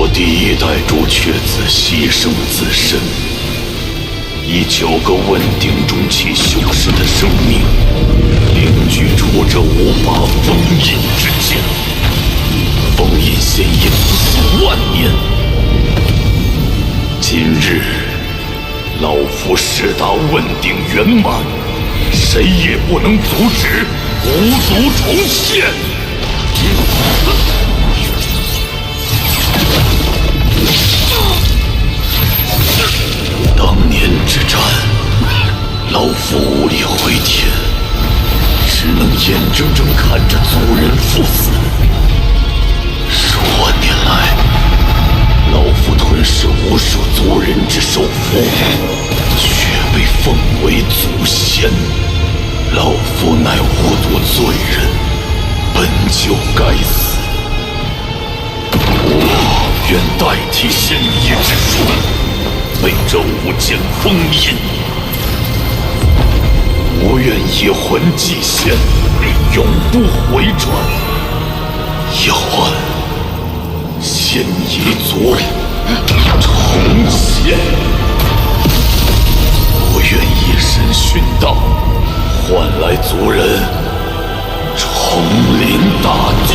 我第一代朱雀子牺牲自身，以9个问鼎中期修士的生命，凝聚出这5把封印之剑。封印仙焰不死万年。今日，老夫誓达问鼎圆满，谁也不能阻止五族重现。当年之战，老夫无力回天，只能眼睁睁看着族人赴死。数万年来，老夫吞噬无数族人之首府，却被奉为祖先。老夫乃无毒罪人，本就该死。我愿代替仙医之术，被这5剑封印。我愿以魂祭仙，永不回转。要按仙夷族重现。我愿以身殉道，换来族人重临大地。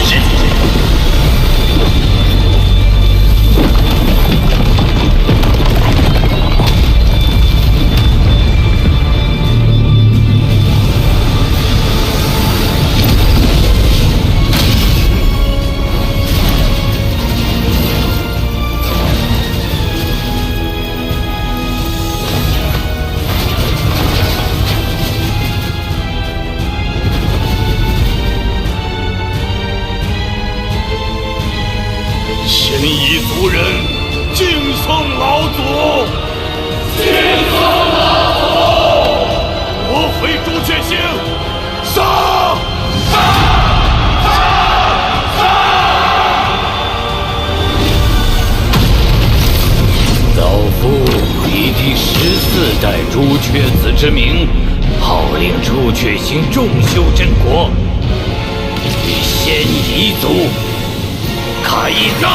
仙夷族人敬奉老祖，敬奉老祖！魔飞朱雀星，杀！老夫以第14代朱雀子之名，号令朱雀星众修真国，与仙夷族开战！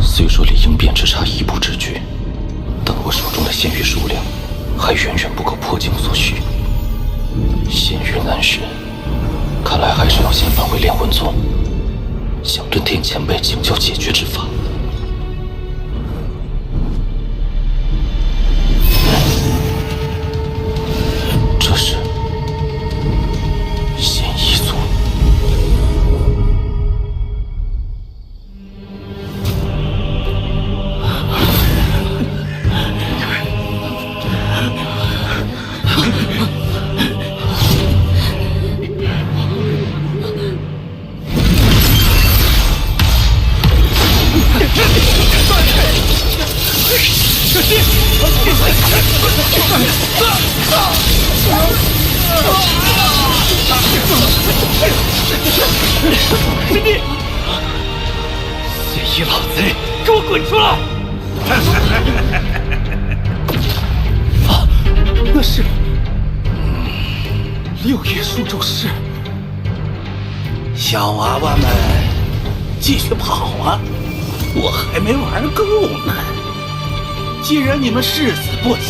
虽说离应变只差1步之距，但我手中的仙域数量还远远不够破境所需。仙域难寻，看来还是要先返回炼魂宗，向真天前辈请教解决之法。这是仙夷族。师弟，仙夷老贼，给我滚出来！啊，那是6叶书咒师。小娃娃们，继续跑啊！我还没玩够呢。既然你们誓死不降，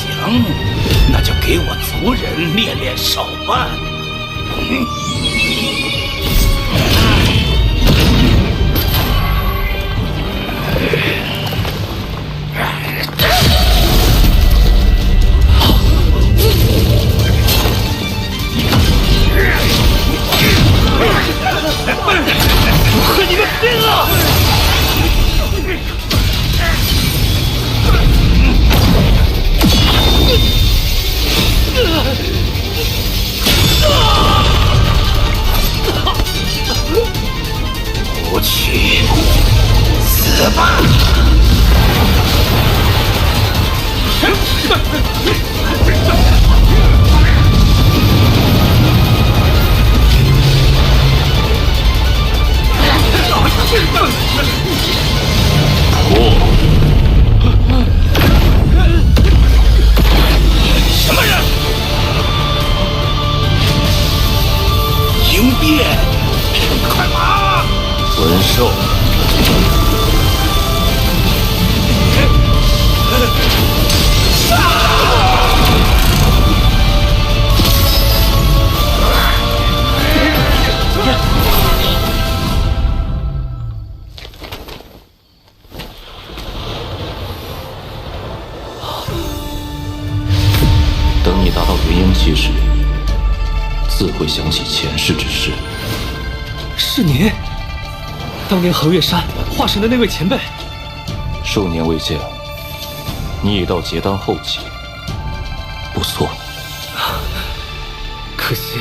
那就给我族人练练手吧。我和你们拼了！等你达到元婴期时，自会想起前世之事。是您，当年横越山化神的那位前辈。数年未见，你已到结丹后期，不错。可惜，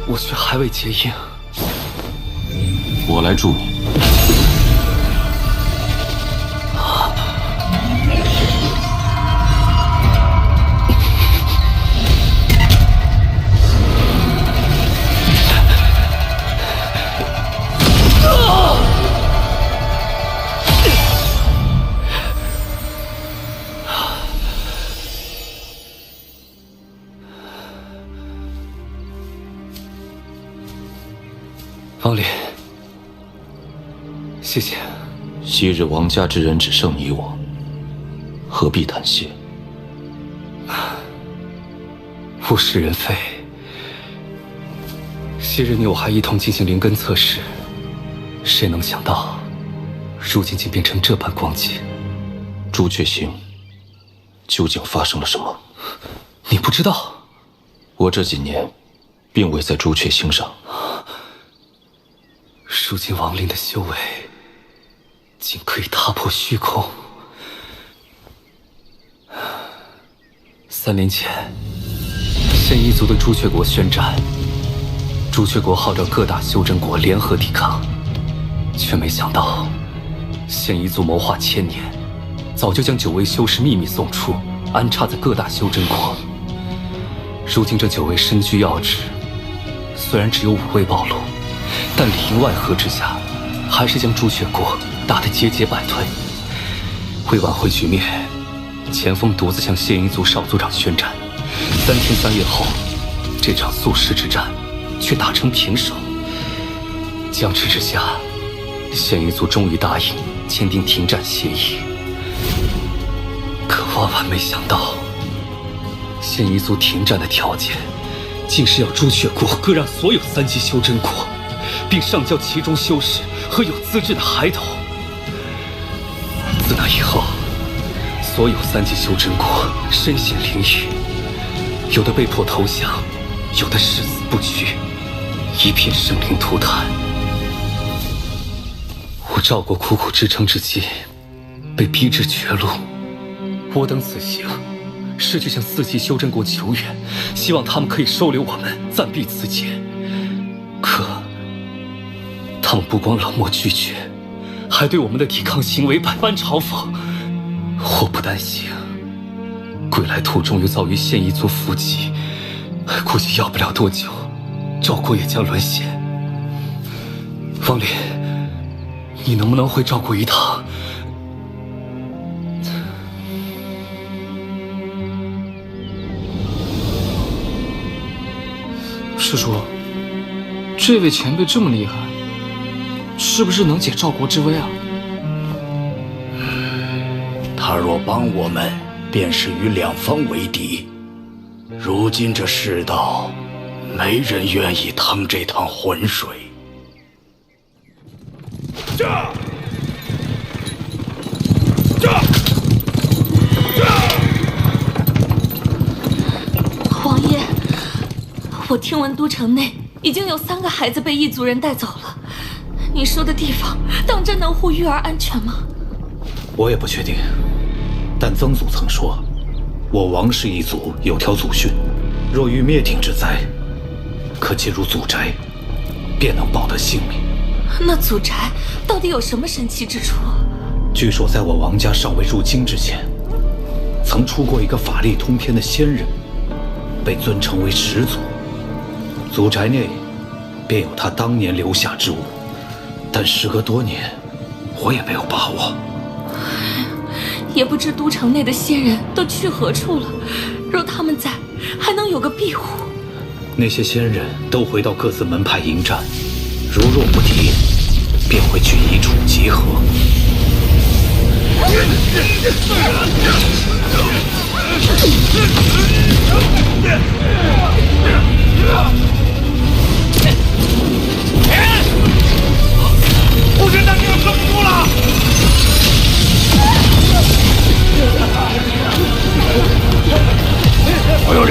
我却还未结婴。我来助你。王林，谢谢。昔日王家之人只剩你我，何必谈谢？物是人非。昔日你我还一同进行灵根测试，谁能想到，如今竟变成这般光景？朱雀星，究竟发生了什么？你不知道？我这几年，并未在朱雀星上。如今亡灵的修为，竟可以踏破虚空。3年前，现一族的朱雀国宣战，朱雀国号召各大修真国联合抵抗，却没想到，现一族谋划1000年，早就将9位修士秘密送出，安插在各大修真国。如今这9位身居要职，虽然只有5位暴露，但里应外合之下，还是将朱雀国打得节节败退。为挽回局面，钱锋独自向现一族少族长宣战。3天3夜后，这场宿世之战却打成平手。僵持之下，现一族终于答应签订停战协议。可万万没想到，现一族停战的条件，竟是要朱雀国割让所有3级修真国，并上交其中修士和有资质的孩童。自那以后，所有3级修真国身陷囹圄，有的被迫投降，有的誓死不屈，一片生灵涂炭。我赵国苦苦支撑至今，被逼至绝路。我等此行，是去向4级修真国求援，希望他们可以收留我们，暂避此劫。可他们不光冷漠拒绝，还对我们的抵抗行为百般嘲讽。我不担心，归来途中又遭遇现一族伏击，估计要不了多久，赵国也将沦陷。方林，你能不能回赵国一趟？师叔，这位前辈这么厉害，是不是能解赵国之危啊？他若帮我们，便是与两方为敌。如今这世道，没人愿意趟这趟浑水。王爷，我听闻都城内已经有3个孩子被异族人带走了。你说的地方，当真能护育儿安全吗？我也不确定，但曾祖曾说，我王氏一族有条祖训，若遇灭顶之灾，可进入祖宅，便能保得性命。那祖宅到底有什么神奇之处？据说在我王家尚未入京之前，曾出过一个法力通天的仙人，被尊称为始祖。祖宅内便有他当年留下之物，但时隔多年，我也没有把握。也不知都城内的仙人都去何处了。若他们在，还能有个庇护。那些仙人都回到各自门派迎战，如若不敌，便会去一处集合。护军大军守不住了！哎呦！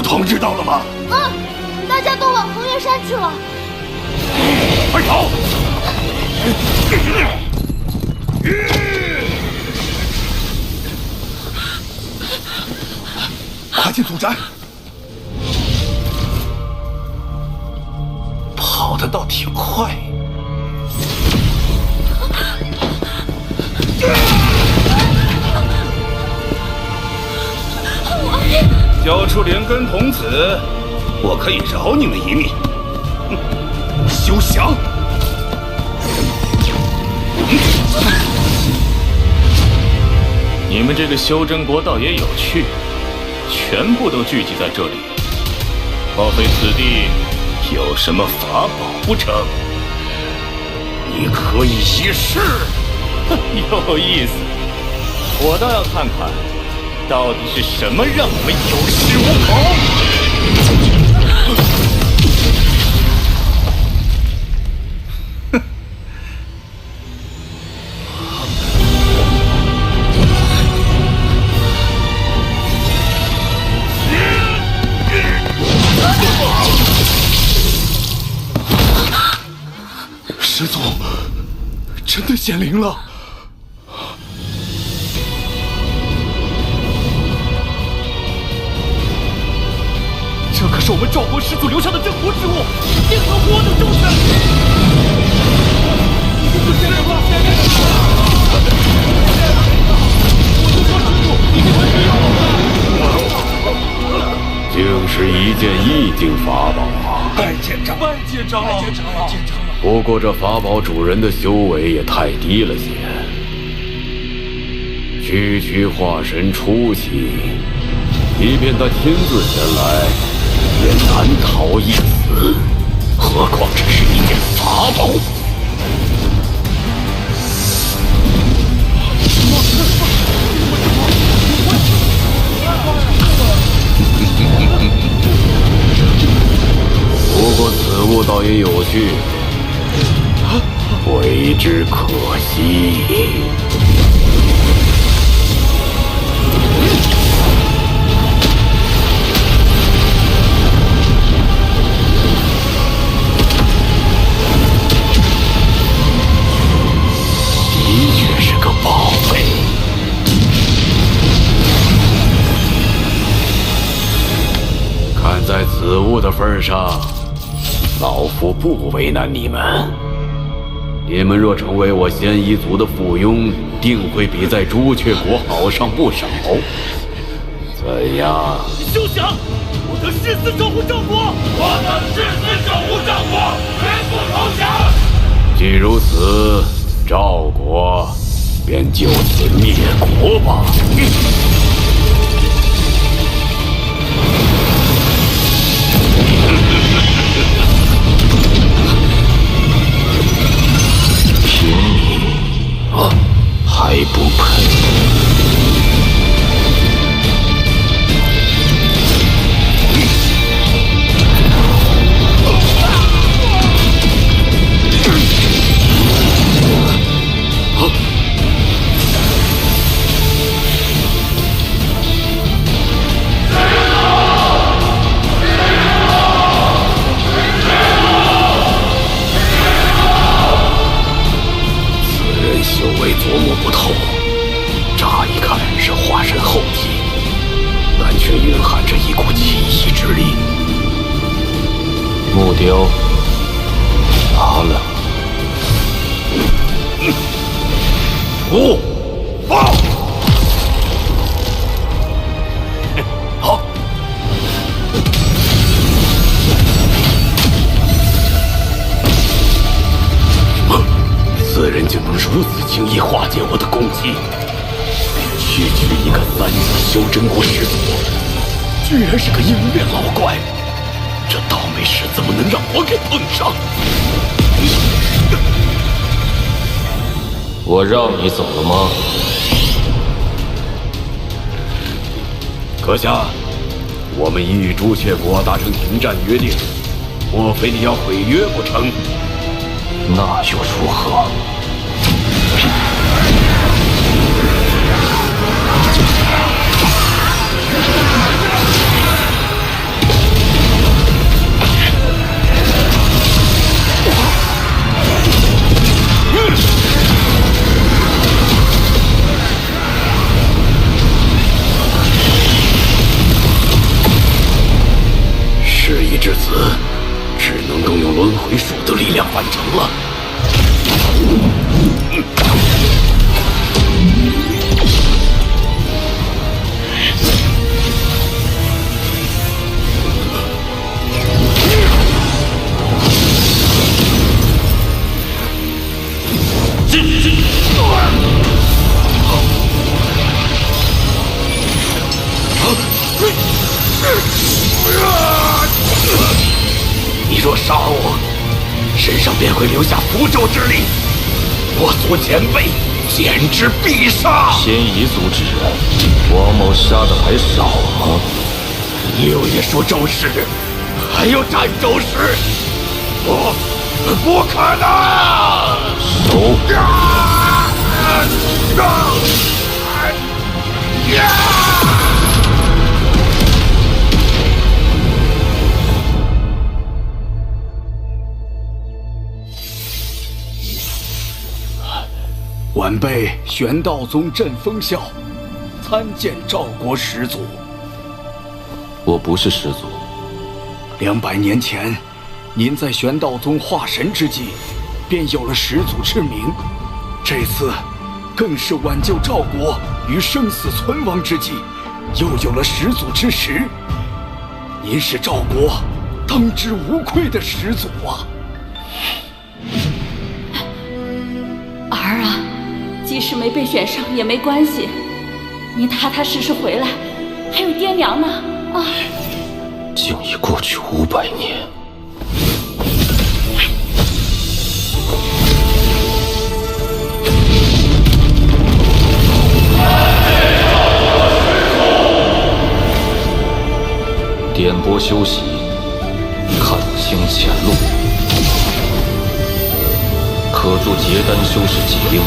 我通知到了吗？大家都往恒岳山去了。快走！快进祖宅！跑得倒挺快。交出连根童子，我可以饶你们一命。休想！你们这个修真国倒也有趣，全部都聚集在这里，莫非此地有什么法宝不成？你可以一试。有意思，我倒要看看，到底是什么让我们有恃无恐。师祖，真的显灵了！这可是我们赵国始祖留下的镇国之物，一定能活得周全。竟是一件意境法宝啊！拜见长老！拜见长老！拜见长老！拜见长老！不过这法宝主人的修为也太低了些，区化神初期，即便他亲自前来，也难逃一死，何况这是一件法宝。不过此物倒也有趣，为之可惜。的确是个宝贝。看在此物的份上，老夫不为难你们。你们若成为我仙一族的附庸，定会比在朱雀国好上不少。怎样？休想！我等誓死守护赵国！我等誓死守护赵国，绝不投降！既如此，赵国便就此灭国吧。凭你还不配？修为琢磨不透，乍一看是化神后期，但却蕴含着一股奇异之力。木雕拿了。不，报！好。此人竟能如此轻易化解我的攻击，区区一个3级修真国始祖，居然是个鹰面老怪，这倒霉事怎么能让我给碰上？我让你走了吗？阁下，我们已与朱雀国达成停战约定，莫非你要毁约不成？那又如何？回术的力量换成了。你若杀我，身上便会留下符咒之力，我族前辈简直必杀。仙夷族之人，王某杀的还少吗？六爷说咒石，还有斩咒石，不可能！手！晚辈玄道宗镇风啸，参见赵国始祖。我不是始祖。200年前，您在玄道宗化神之际，便有了始祖之名。这次，更是挽救赵国于生死存亡之际，又有了始祖之实。您是赵国当之无愧的始祖啊！儿啊，即使没被选上也没关系，你踏踏实实回来，还有爹娘呢啊！竟已过去500年。点拨修习，看清前路，可助结丹修士几英，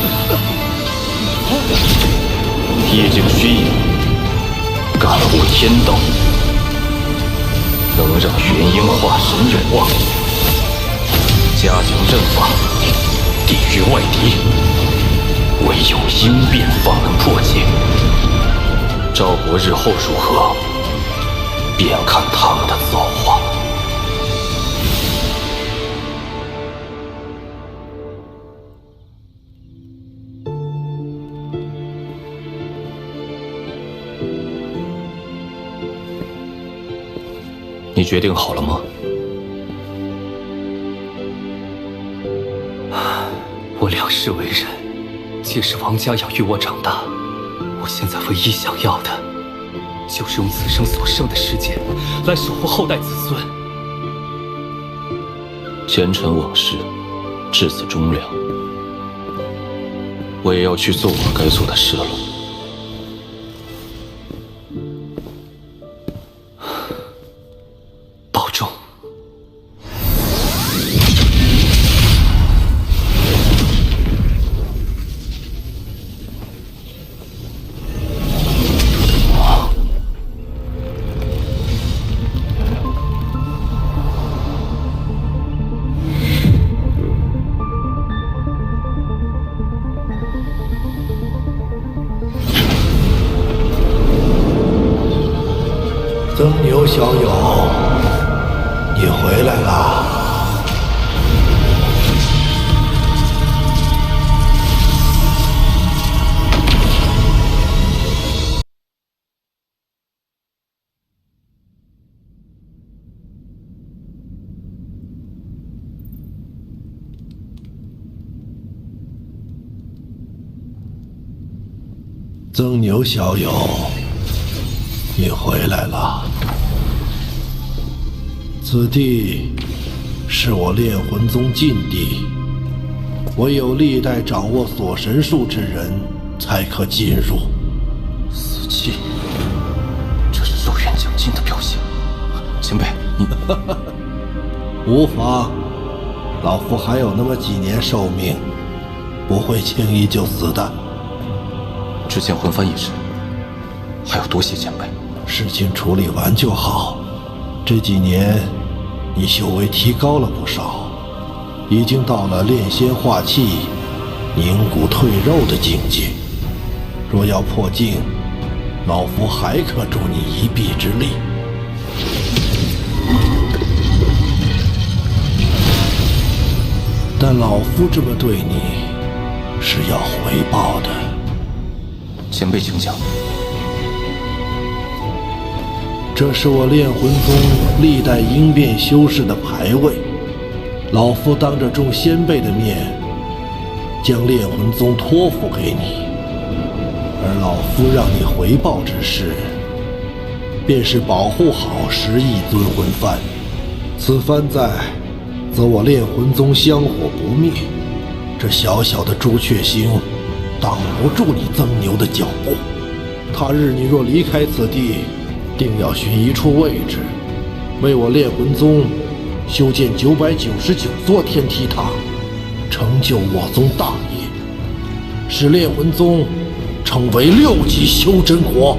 夜景虚影，感悟天道，能让元婴化神有望。加强阵法，抵御外敌，唯有应变方能破解。赵国日后如何，便看他们的造化。你决定好了吗？我2世为人，皆是王家养育我长大。我现在唯一想要的，就是用此生所剩的时间，来守护后代子孙。前尘往事，至此终了。我也要去做我该做的事了。保重。曾牛小友，你回来啦！曾牛小友，你回来了。此地是我炼魂宗禁地，唯有历代掌握锁神术之人才可进入。死气，这是寿元奖金的表现。前辈，你无妨，老夫还有那么几年寿命，不会轻易就死的。之前魂幡一事，还要多谢前辈。事情处理完就好。这几年你修为提高了不少，已经到了炼仙化气、凝骨退肉的境界。若要破境，老夫还可助你一臂之力。但老夫这么对你，是要回报的。前辈请讲。这是我炼魂宗历代应变修士的牌位，老夫当着众先辈的面，将炼魂宗托付给你，而老夫让你回报之事，便是保护好11尊魂幡。此幡在，则我炼魂宗香火不灭。这小小的朱雀星，挡不住你曾牛的脚步。他日你若离开此地，定要寻一处位置，为我炼魂宗修建999座天梯塔，成就我宗大业，使炼魂宗成为6级修真国。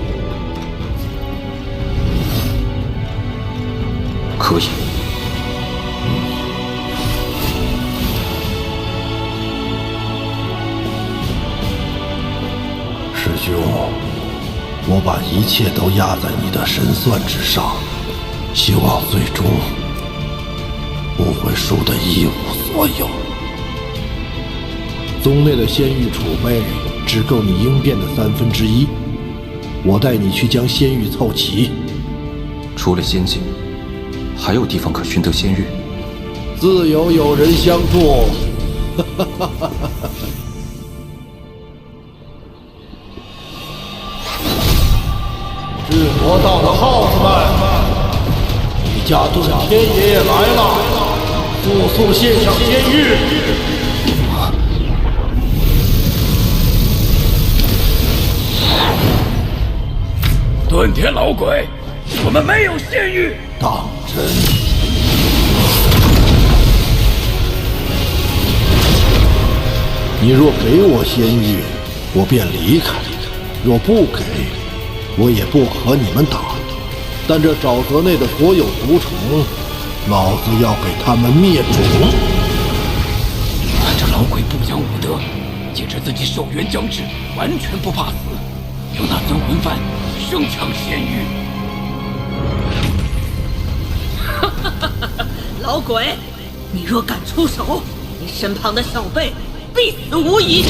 可以。师兄，我把一切都压在你的神算之上，希望最终不会输得一无所有。宗内的仙玉储备只够你应变的1/3，我带你去将仙玉凑齐。除了仙境，还有地方可寻得仙玉？自有人相助。智魔道的耗子们，李家遁天爷爷来了，速献上仙玉！遁天老鬼，我们没有仙玉。当真？你若给我仙玉，我便离开；若不给，我也不和你们打。但这沼泽内的所有毒虫，老子要给他们灭种！这老鬼不讲武德，坚持自己寿元将至，完全不怕死，用那尊魂幡生抢仙玉。老鬼，你若敢出手，你身旁的小辈必死无疑。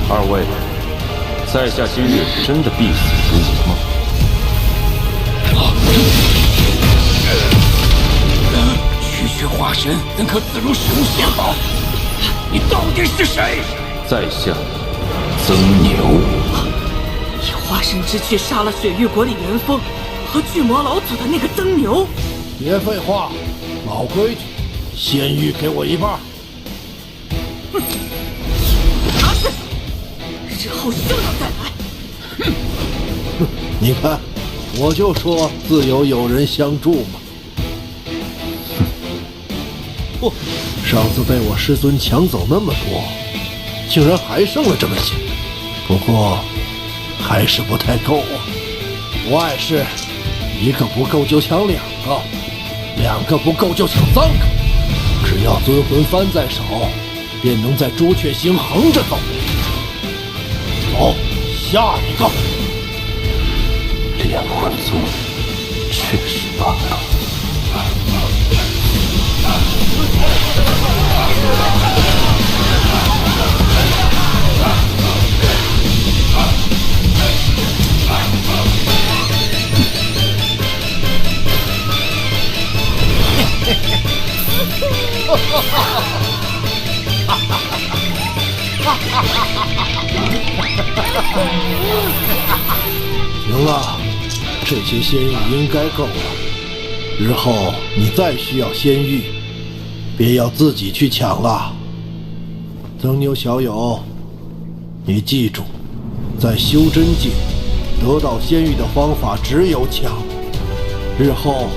二位，在下今日真的必死无疑吗？区区化神怎可自如使用仙宝？你到底是谁？在下曾牛。以化神之躯杀了雪域国里元丰和巨魔老祖的那个曾牛。别废话，老规矩，仙玉给我一半。哼，拿去，日后休要再来。哼，你看，我就说自有人相助嘛。不，上次被我师尊抢走那么多，竟然还剩了这么些。不过还是不太够啊。不碍事，一个不够就抢2个，2个不够就抢3个。只要尊魂幡在手，便能在朱雀星横着走。走，下一个。炼魂宗确实罢了。行了，这些仙玉应该够了。日后你再需要仙玉，别要自己去抢了。曾牛小友，你记住，在修真界得到仙玉的方法只有抢。日后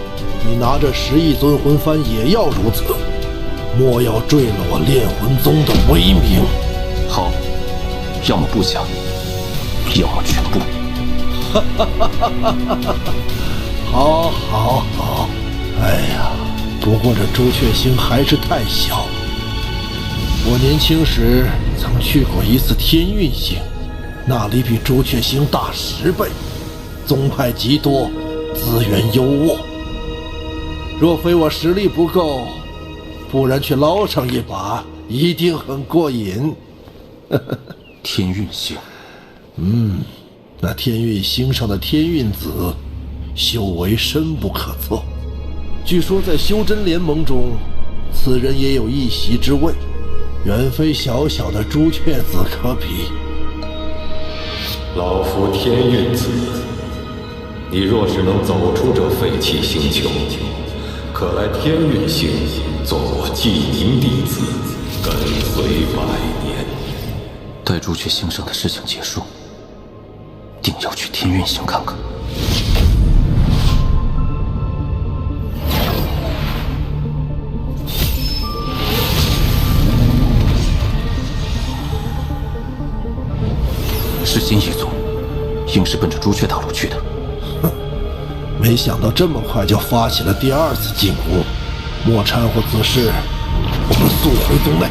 你拿着11尊魂幡也要如此，莫要坠了我炼魂宗的威名。好，要么不抢，要么全部。好，好，好。哎呀，不过这朱雀星还是太小。我年轻时曾去过一次天运星，那里比朱雀星大10倍，宗派极多，资源优渥。若非我实力不够，不然去捞上一把，一定很过瘾。天运星，那天运星上的天运子，修为深不可测。据说在修真联盟中，此人也有一席之位，远非小小的朱雀子可比。老夫天运子，你若是能走出这废弃星球，可来天运星做我记名弟子，跟随100年。待朱雀星上的事情结束，定要去天运星看看。世新一族硬是奔着朱雀大陆去的。没想到这么快就发起了第2次进攻，莫掺和此事，我们速回宗内。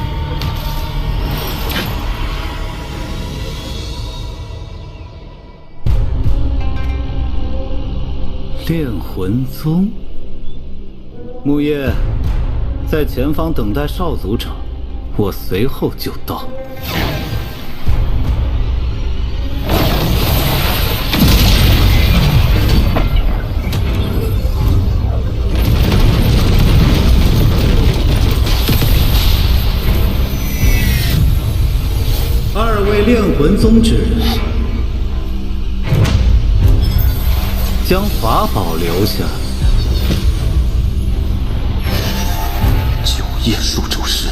炼魂宗，木叶，在前方等待少族长，我随后就到。2位炼魂宗之人，将法宝留下。九叶数咒师。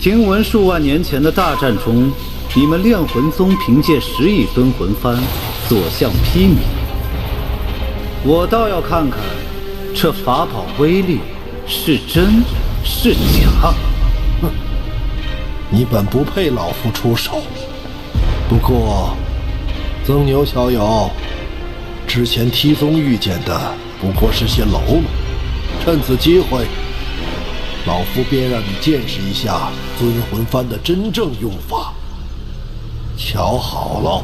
听闻数万年前的大战中，你们炼魂宗凭借10亿尊魂幡所向披靡。我倒要看看，这法宝威力是真是假。你本不配老夫出手，不过，曾牛小友，之前梯宗遇见的不过是些喽啰，趁此机会，老夫便让你见识一下尊魂幡的真正用法。瞧好了，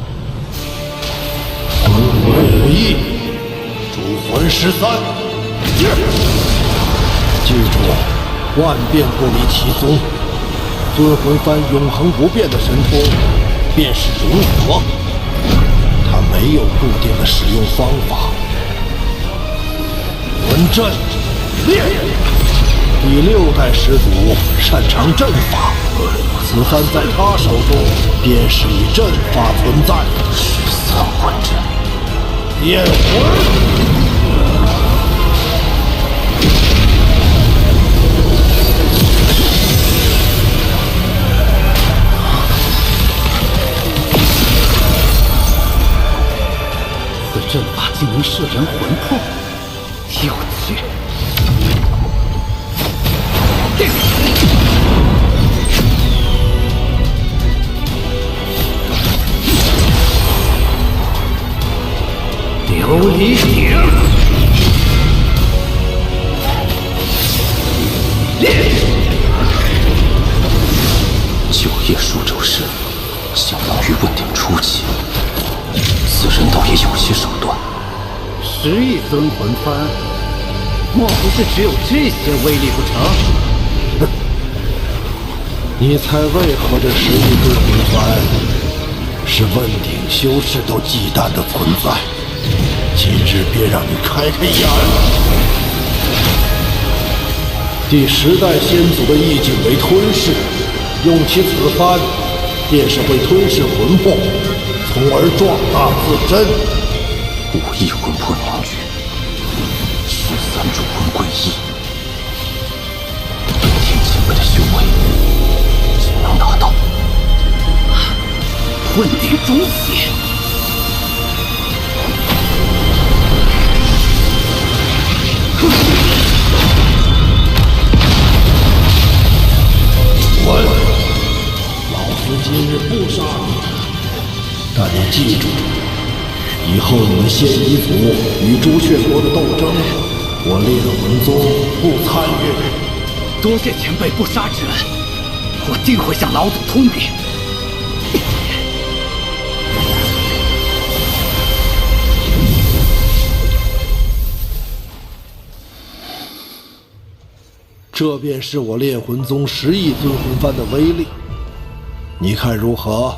魂魂5翼，主魂13，记住，万变不离其宗。尊魂幡永恒不变的神通，便是融合。它没有固定的使用方法。魂阵练，第6代始祖擅长阵法，此幡在他手中便是以阵法存在。13魂阵，炼魂。阵法竟能摄人魂魄，有趣！琉璃鼎，九叶数咒师，相当于问鼎初期。此人倒也有些手段。10亿尊魂幡，莫不是只有这些威力不成？哼！你猜为何这10亿尊魂幡是问鼎修士都忌惮的存在？今日便让你开开眼。第10代先祖的意境为吞噬，用其此幡，便是会吞噬魂魄。从而壮大自身，5亿魂魄凝聚，13主魂归一，登天前辈的修为只能达到问鼎中期。老夫今日不杀你。但你记住，以后你们仙夷族与朱雀国的斗争，我炼魂宗不参与。多谢前辈不杀之恩，我定会向老祖通禀。这便是我炼魂宗10亿尊魂幡的威力，你看如何？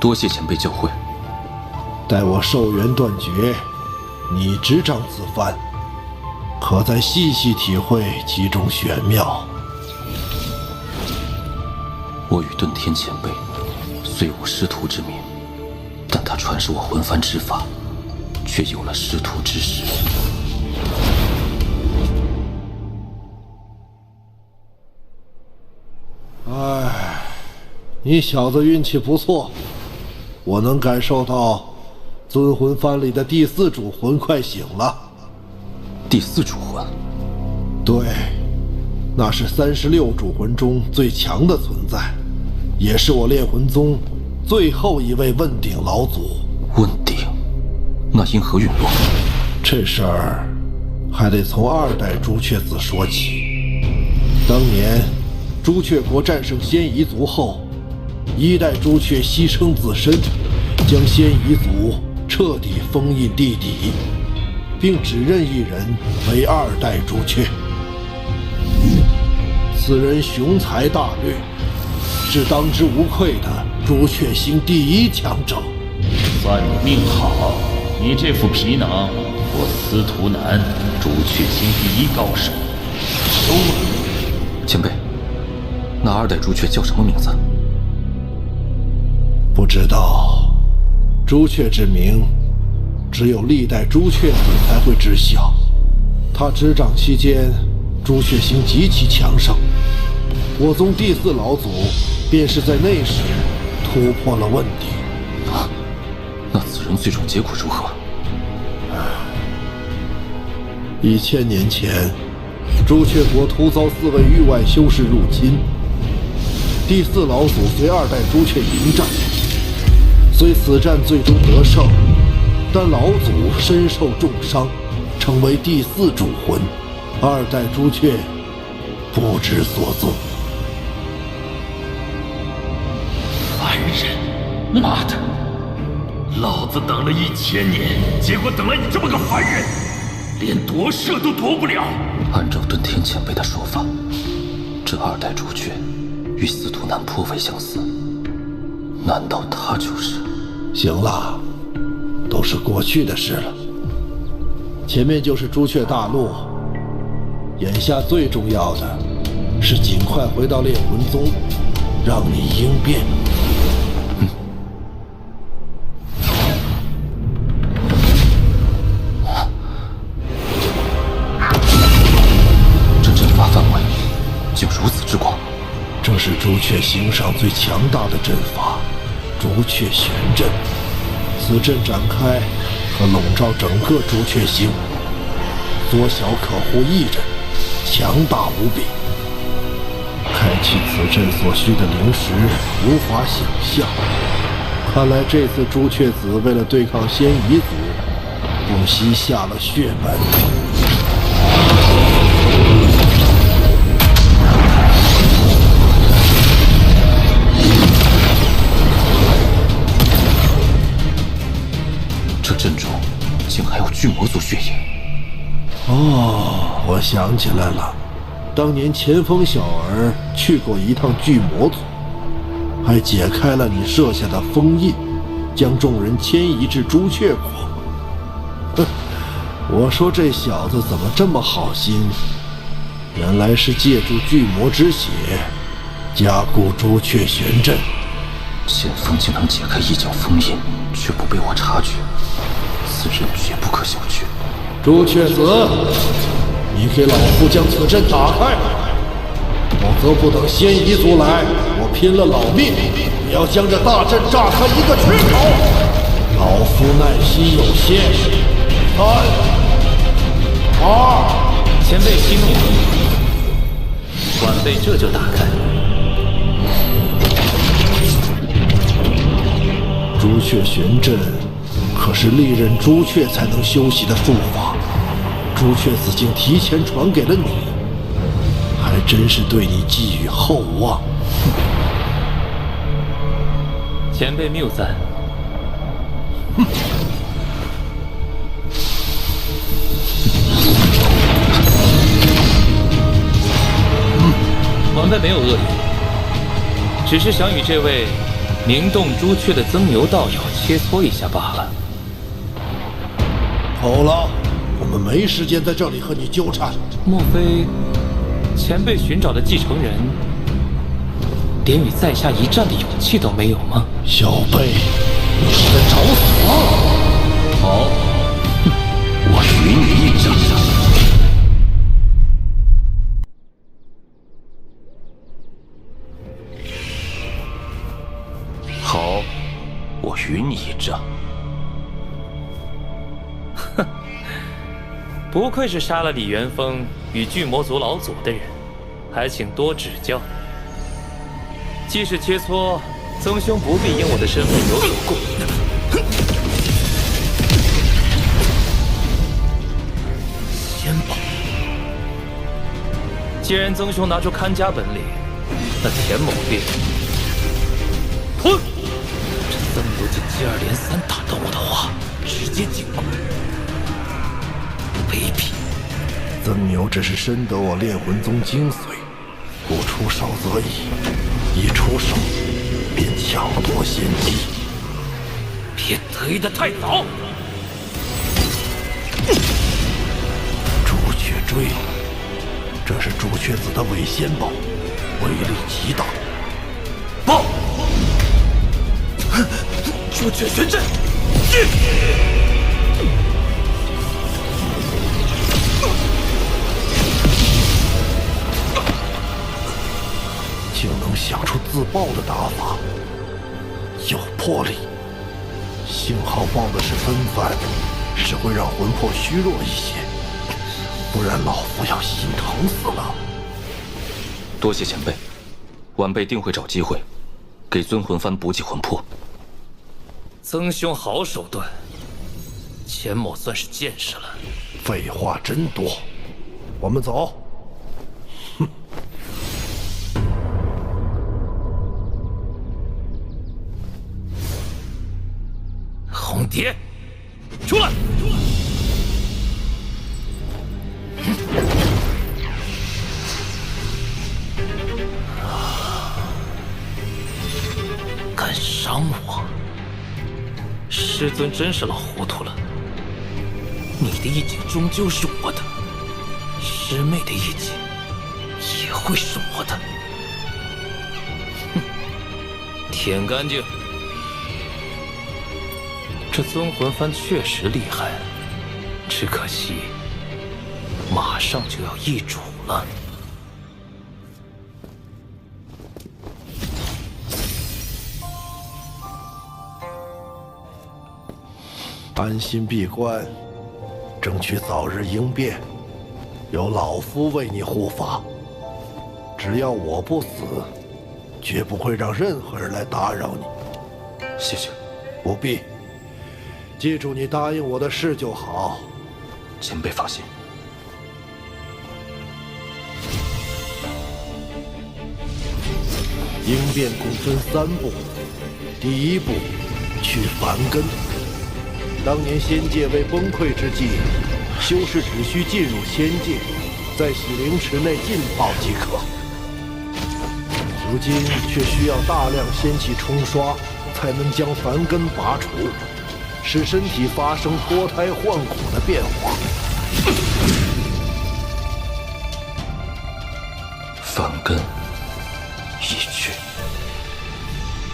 多谢前辈教诲。待我寿元断绝，你执掌此幡，可再细细体会其中玄妙。我与遁天前辈虽无师徒之名，但他传授我魂幡之法，却有了师徒之实。唉，你小子运气不错，我能感受到尊魂幡里的第4主魂快醒了。第4主魂？对，那是36主魂中最强的存在，也是我炼魂宗最后一位问鼎老祖。问鼎？那因何陨落？这事儿还得从2代朱雀子说起。当年朱雀国战胜仙夷族后，1代朱雀牺牲自身，将仙夷族彻底封印地底，并指认一人为2代朱雀。此人雄才大略，是当之无愧的朱雀星第1强者。算你命好，你这副皮囊，我司徒南朱雀星第1高手，收了。前辈，那2代朱雀叫什么名字？不知道，朱雀之名，只有历代朱雀子才会知晓。他执掌期间，朱雀星极其强盛，我宗第4老祖便是在那时突破了问鼎。啊，那此人最终结果如何？1000年前，朱雀国突遭4位域外修士入侵，第4老祖随2代朱雀迎战，虽此战最终得胜，但老祖身受重伤，成为第4主魂，2代朱雀不知所踪。凡人，妈的！老子等了1000年，结果等了你这么个凡人，连夺舍都夺不了。按照遁天前辈的说法，这2代朱雀与司徒南颇为相似，难道他就是？行了，都是过去的事了。前面就是朱雀大陆，眼下最重要的是尽快回到炼魂宗，让你应变。这阵法范围竟如此之广，这是朱雀星上最强大的阵法——朱雀玄阵。此阵展开，可笼罩整个朱雀星，缩小可护一人，强大无比。开启此阵所需的灵石无法想象，看来这次朱雀子为了对抗仙夷族，不惜下了血本。这阵中竟还有巨魔族血影。哦，我想起来了，当年前锋小儿去过一趟巨魔族，还解开了你设下的封印，将众人迁移至朱雀国。哼，我说这小子怎么这么好心，原来是借助巨魔之血加固朱雀玄阵。前锋竟能解开一角封印，却不被我察觉，此人绝不可小觑。朱雀子，你给老夫将此阵打开，否则不等仙夷族来，我拼了老命也要将这大阵炸开一个缺口。老夫耐心有限，3、2，前辈息怒，晚辈这就打开。朱雀玄阵可是历任朱雀才能修习的术法，朱雀子竟提前传给了你，还真是对你寄予厚望。前辈谬赞。哼。晚辈没有恶意，只是想与这位灵动朱雀的曾牛道友切磋一下罢了。好了，我们没时间在这里和你纠缠。莫非前辈寻找的继承人，连与在下一战的勇气都没有吗？小辈，你是在找死吗？好，我许你一战。好，我许你一战。哼，不愧是杀了李元丰与巨魔族老祖的人，还请多指教。既是切磋，曾兄不必因我的身份有所顾虑。仙宝，既然曾兄拿出看家本领，那田某便混。这曾牛竟接二连三打断我的话，直接进攻，卑鄙！曾牛只是深得我炼魂宗精髓，不出手则已，一出手便抢夺先机。别得意的太早！朱雀坠，这是朱雀子的伪仙宝，威力极大。报！朱雀玄阵，竟能想出自爆的打法，有魄力。幸好报的是分番，只会让魂魄虚弱一些，不然老夫要心疼死了。多谢前辈，晚辈定会找机会给尊魂幡补给魂魄。曾兄好手段，钱某算是见识了。废话真多，我们走。哼。红蝶，出来！敢伤我！师尊真是老糊涂了。你的一击终究是我的，师妹的一击也会是我的。哼，舔干净。这尊魂幡确实厉害，只可惜马上就要易主了。安心闭关，争取早日应变，有老夫为你护法。只要我不死，绝不会让任何人来打扰你。谢谢。不必。记住你答应我的事就好。前辈放心。应变共分3步，第1步，去梵根。当年仙界未崩溃之际，修士只需进入仙界，在洗灵池内浸泡即可。如今却需要大量仙气冲刷，才能将梵根拔除，使身体发生脱胎换骨的变化。梵根已去。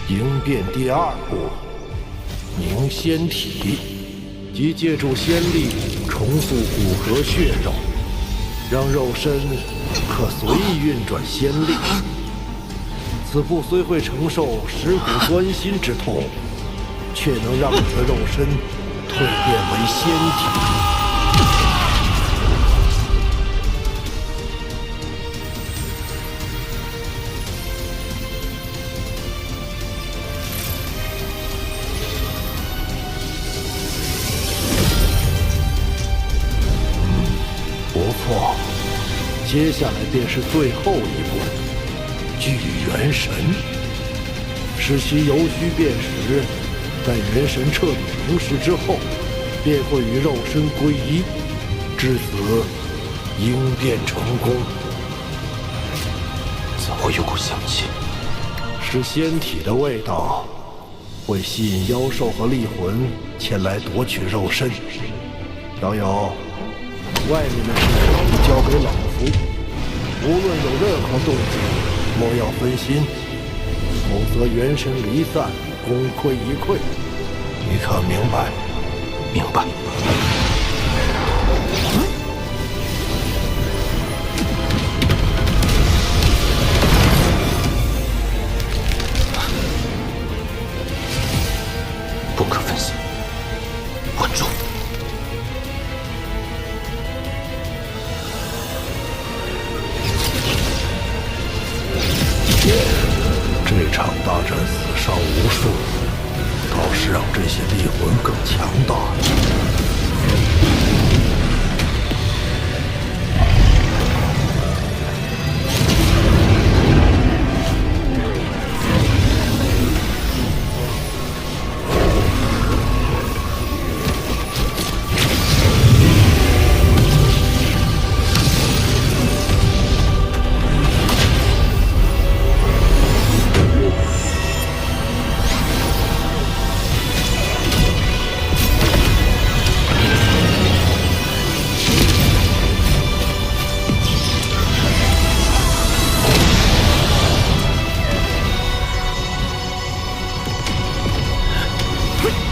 应变第2步，凝仙体，即借助仙力重塑骨骼血肉，让肉身可随意运转仙力。此步虽会承受蚀骨钻心之痛，却能让你的肉身蜕变为仙体。不错，接下来便是最后一步，聚元神，使其由虚变实，在元神彻底凝实之后，便会与肉身归一，至此应变成功。曾我有股香气，是仙体的味道，会吸引妖兽和厉魂前来夺取肉身。小友，外面的事你交给老夫，无论有任何动静，莫要分心，否则元神离散，功亏一篑。你可明白？明白。不可分心，稳住。这场大战死伤无数，倒是让这些厉魂更强大。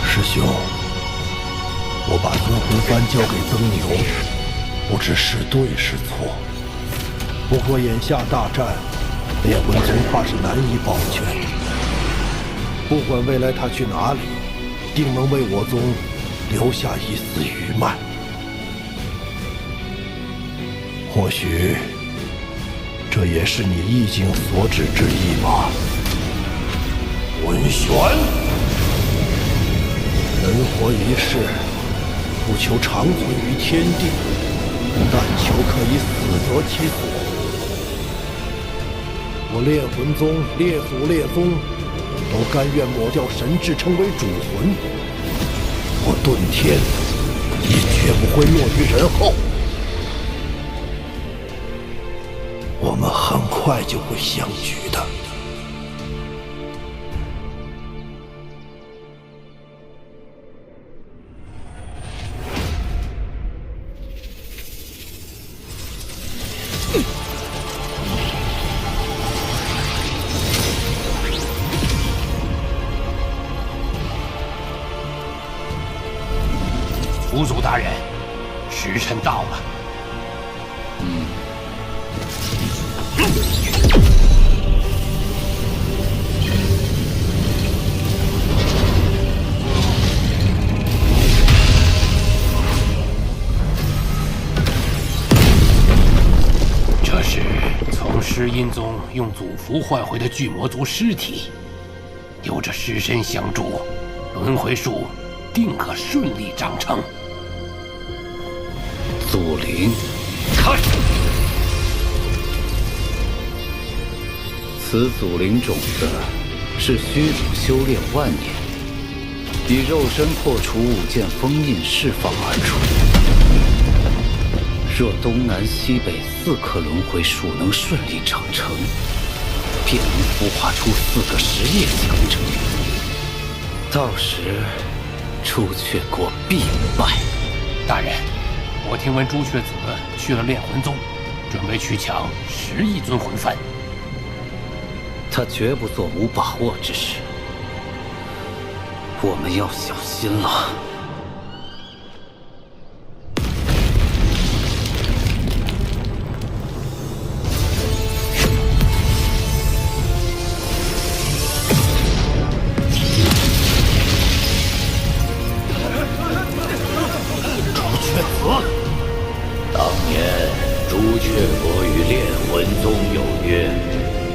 师兄，我把尊魂幡交给曾牛，不知是对是错。不过眼下大战，烈魂宗怕是难以保全。不管未来他去哪里，定能为我宗留下一丝余脉。或许，这也是你意境所指之意吧。文玄。人活一世，不求长存于天地，但求可以死得其所。我烈魂宗、烈祖、烈宗都甘愿抹掉神智，成为主魂。我遁天，也绝不会落于人后。我们很快就会相聚的。府主大人，时辰到了。这是从尸阴宗用祖符换回的巨魔族尸体，有着尸身相助，轮回术定可顺利长成。祖灵，开！此祖灵种子是虚祖修炼万年，以肉身破除五剑封印释放而出。若东南西北4颗轮回术能顺利长成，便能孵化出4个10业强者。到时，朱雀国必败。大人，我听闻朱雀子去了炼魂宗，准备去抢10亿尊魂幡。他绝不做无把握之事，我们要小心了。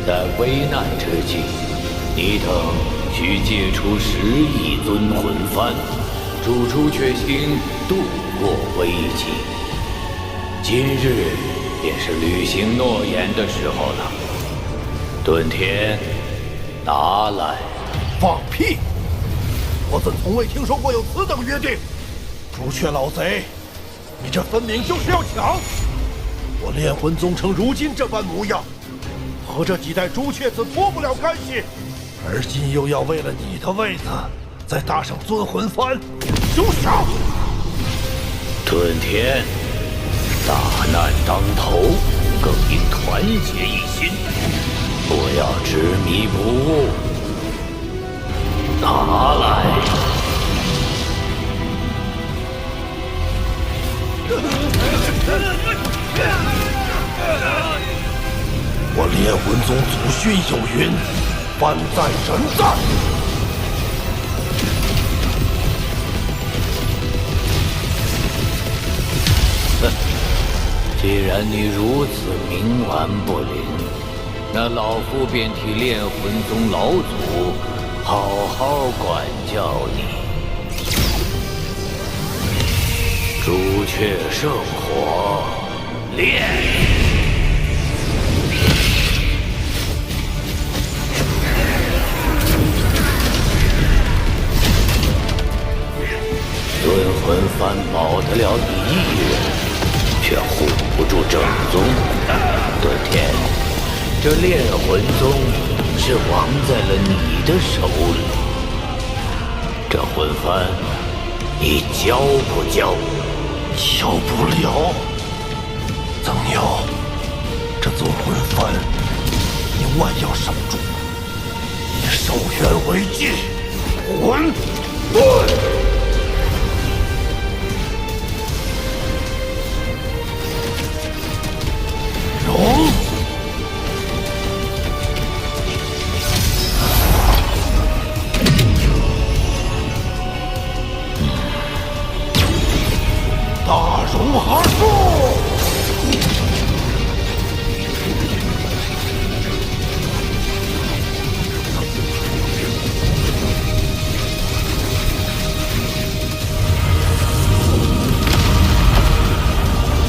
在危难之际，你等需借出10亿尊魂幡，助朱雀星度过危机。今日便是履行诺言的时候了。遁天，拿来！放屁！我怎从未听说过有此等约定？朱雀老贼，你这分明就是要抢！我炼魂宗成如今这般模样，和这几代朱雀子脱不了干系，而今又要为了你的位子，再搭上尊魂幡，休想！顿天，大难当头，更应团结一心，不要执迷不悟。拿来！我炼魂宗祖训有云：“幡在人在。”既然你如此冥顽不灵，那老夫便替炼魂宗老祖好好管教你。朱雀圣火，炼！尊魂幡保得了你一人，却护不住正宗。顿天，这炼魂宗是亡在了你的手里。这魂幡，你交不交？交不了。曾牛，这尊魂幡，你万要守住，以寿元为祭，魂遁。容！大融合术！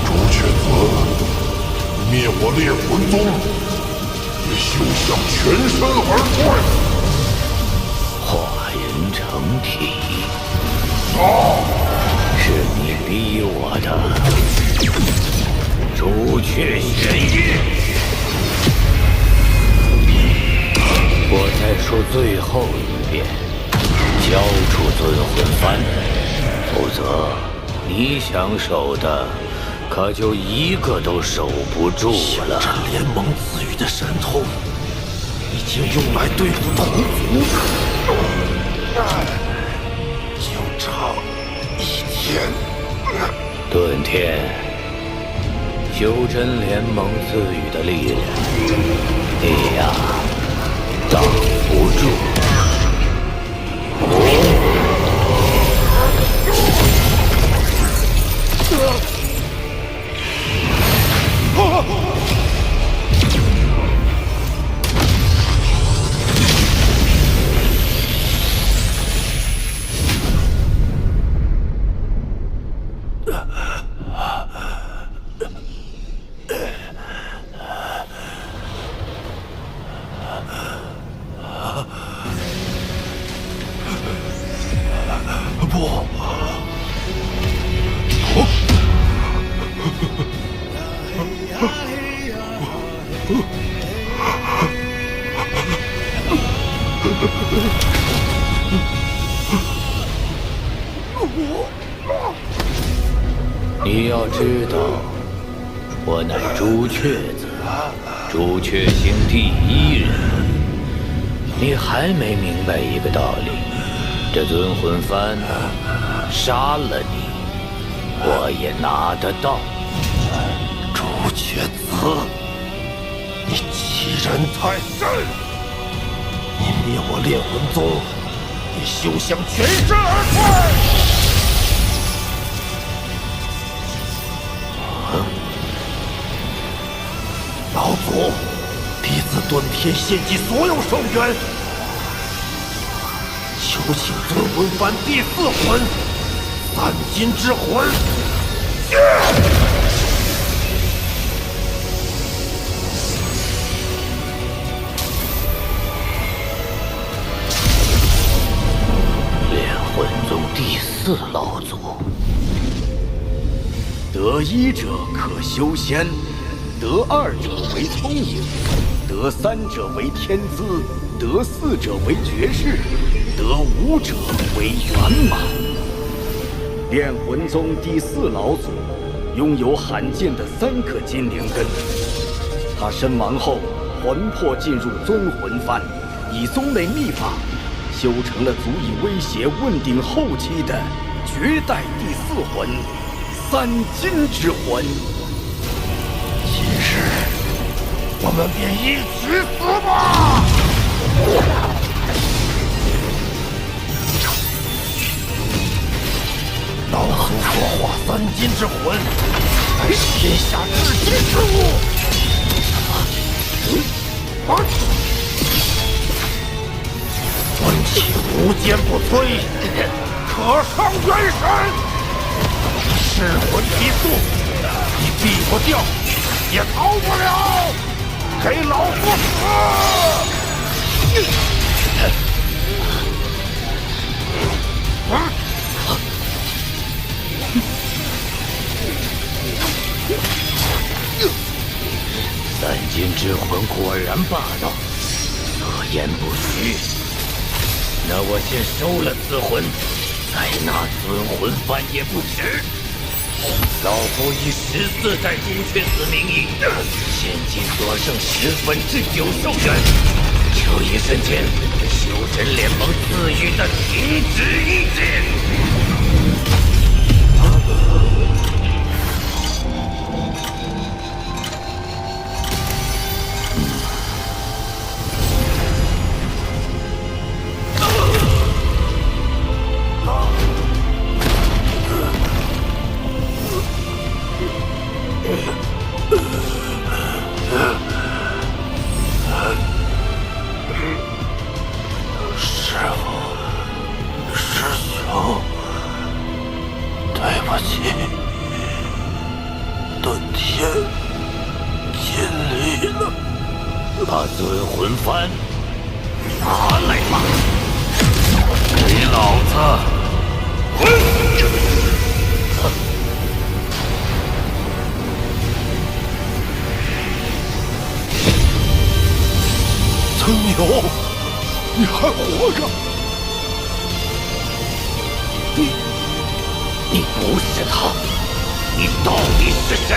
朱雀子，灭我炼魂宗，也休想全身而退！化人成体，杀！是你逼我的，朱雀玄阴。我再说最后一遍，交出尊魂幡，否则你想守的可就一个都守不住了。这联盟赐予的神通，已经用来对付同族，就差一天。顿天，修真联盟赐予的力量，你呀，挡不住。你要知道，我乃朱雀子，朱雀星第一人。你还没明白一个道理，这尊魂幡杀了你，我也拿得到。朱雀子，你欺人太甚！你灭我炼魂宗，也休想全身而退！老祖，弟子顿天献祭所有寿元，求请尊魂幡第4魂三金之魂。炼魂宗第4老祖，得一者可修仙，得二者为聪颖，得三者为天资，得四者为绝世，得五者为圆满。炼魂宗第4老祖拥有罕见的3颗金灵根，他身亡后，魂魄进入尊魂幡，以宗内秘法修成了足以威胁问鼎后期的绝代第4魂3金之魂。今日我们便一起死吧！老夫所化3金之魂，乃是天下至极之物。魂气无坚不摧，可伤元神。噬魂提速，你避不掉，也逃不了。给老夫死！3金之魂果然霸道，所言不虚。那我先收了此魂，再拿尊魂幡也不迟。老夫以14代朱雀子名义，现今所剩9/10寿元，就以身前修真联盟赐予的停止意志。把尊魂幡拿来吧，给老子！曾牛，你还活着？你不是他，你到底是谁？